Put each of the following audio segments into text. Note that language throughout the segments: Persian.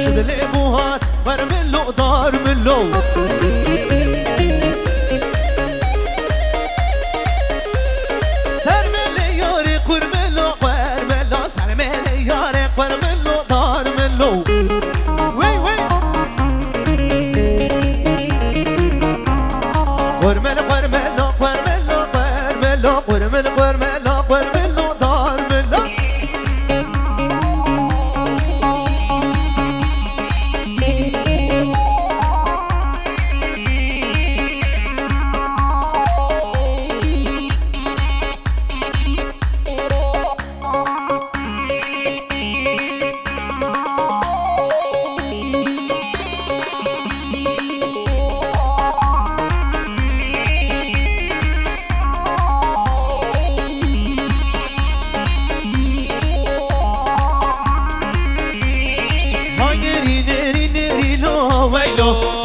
شدلي بوهات ورملو دار ملو ورملو دار ملو وي وي ورمل ورملو ورملو ورملو ورمل ورملو ورملو دار ملو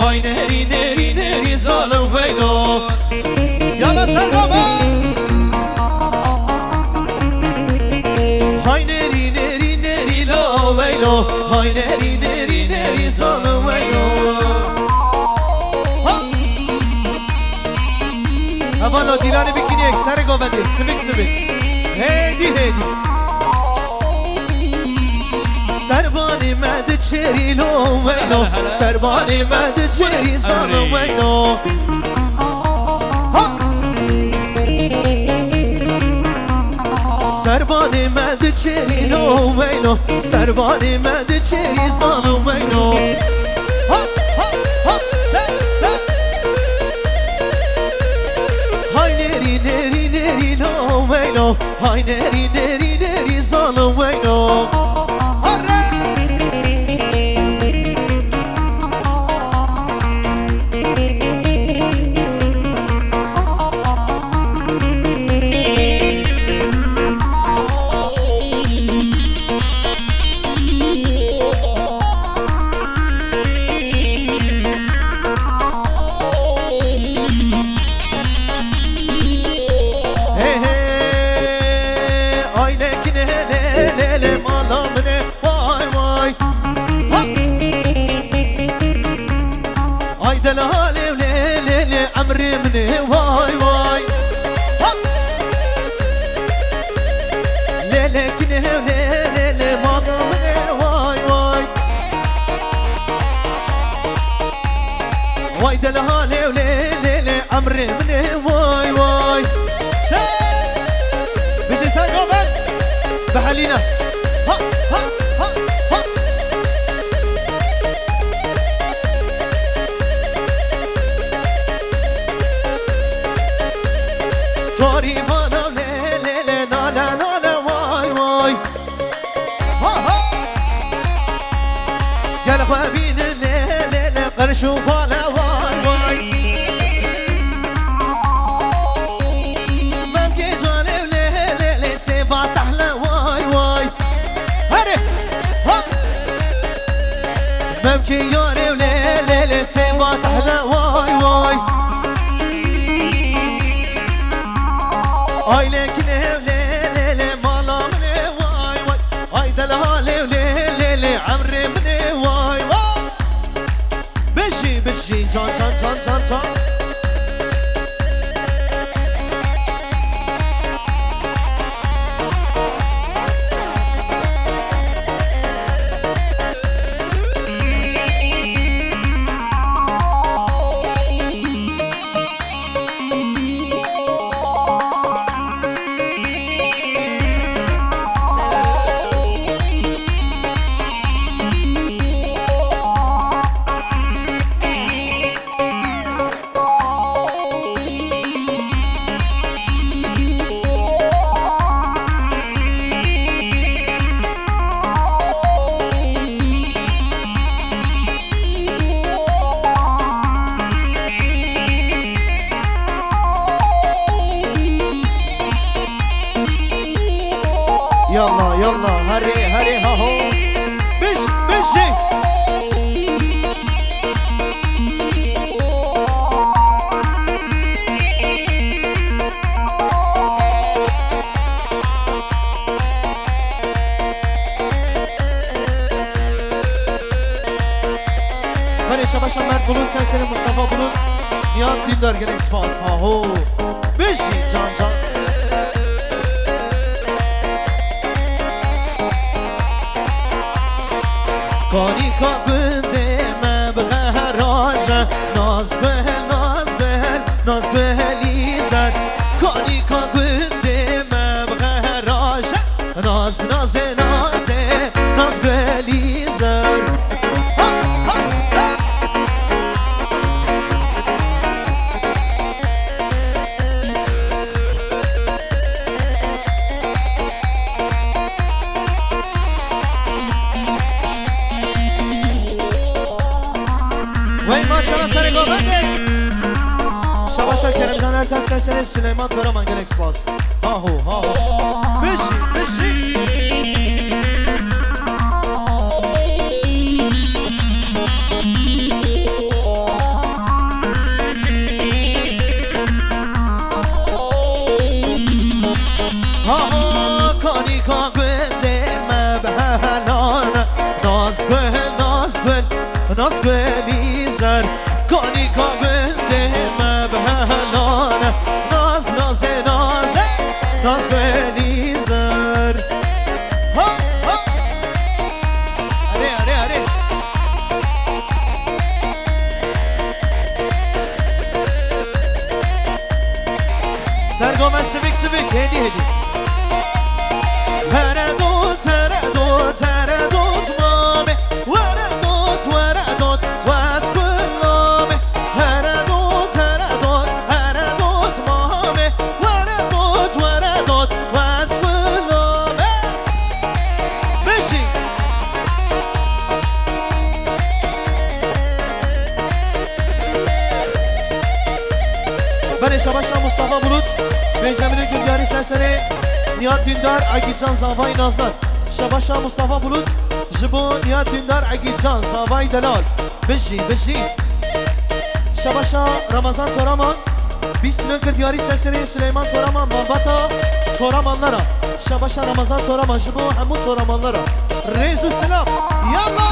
هاي نهري نهري نهري ظالم ويلو يلا سربابا هاي نهري نهري نهري لو ويلو هاي نهري نهري نهري ظالم ويلو هوالا دیرانه بکنی اکسر گوونده سبک سبک هیدی هیدی سربانی مد چری لو وینو سربانی مد چری زانو وینو سربانی مد چری لو وینو سربانی مد چری زانو وینو های نری نری نری لو وینو های نری نری نری زانو وینو دلالي وليلي عمري مني واي واي ليلي كنه وليلي ماضي مني واي واي واي دلالي وليلي عمري مني واي واي بيجي سايقوبك بحلينا ها ها ها ها تاری وانا لیلی نالا نالا وای وای ها ها گل خوابین لیلی قرشو بالا وای وای ممگی جانه لیلی سیبا تحلا وای وای هره ها ممگی یاره لیلی سیبا تحلا وای وای آی لکنه لیلی مالا منه وای وای آی دلهاله لیلی عمره منه وای وای بشی بشی جان جان جان جان جان يلا يلا هري هري ها هو بش بشي ولی شباشا مرد بلون سرسر مصطفى بلون نیاد دیندار گرک سپاس ها هو بشی جان جان کانی کا گنده مبغه راجه ناز گل ناز گل ناز گلی زد کانی کا گنده مبغه راجه ناز ناز ناز ناز گلی زد وای ماشاءالله سر گوبنده شباشا کرم جان هر تست سر سلیمان تورا منگل اکسپاس هاهو هاهو بشی بشی هاهو کانی کا گنده مبهلان ناز گل ناز گل ناز گلی زر کانی کا گنده مبهلان ناز ناز ناز ناز گلی زر ها ها اره اره اره سرگام سبیک سبیک هدی هدی هردوت هردوت هردوت مامه وردوت وردوت واسکل نامه هردوت هردوت هردوت مامه وردوت وردوت واسکل نامه بشی بله شباشا مصطفى بلوت بنجامین گلدیاری سرسره نیاد دیندار عگیجان زاوای نازدار شباشا مصطفى بلوت جبو نیاد دیندار عگیجان زاوای دلال بشی بشی شباشا رمضان تورامان 20 میلیون گلدیاری سرسره سلیمان تورامان مالباتا توراmanlara شباشا رمضان تورامان جبو همون توراmanlara ریز و سلام یالا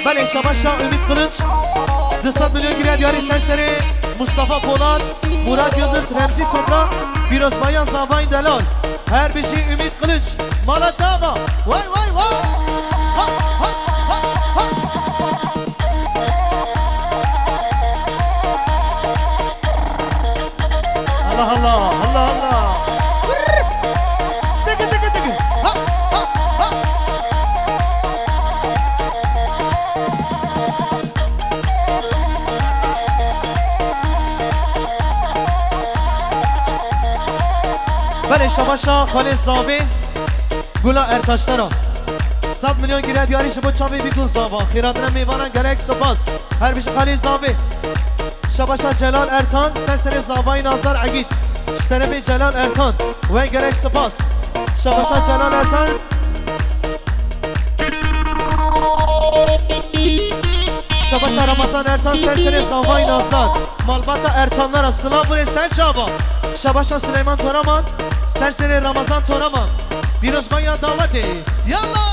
بله شباشا ümit Kılıç 200 milyon giriyor diyarı serseri Mustafa Polat Murat Yıldız Remzi Toprak Birosbayan Zavayn Delal her bir şey Ümit Kılıç Malatava vay vay vay ha, ha, ha, ha. Allah Allah Allah Allah tıkı tıkı tıkı ha ha ha بله شباشا خالد زاوی گلا ارتاشترا 100 میلیون گیره دیاری شبا چاوی بیگون زاوا خیراتنا میوانن گلک سپاس هر بیش خالد زاوی شباشا جلال ارتان سرسر زاوای نازدار عگید اشتربی جلال ارتان و گلک سپاس شباشا جلال ارتان شباشا رمضان ارتان سرسر زاوای نازدار مالباتا ارتانlar asla buraya sen çaba شباشا سلیمان تورامان سرسر رمضان تورامان بیروزبایا دعوته یالا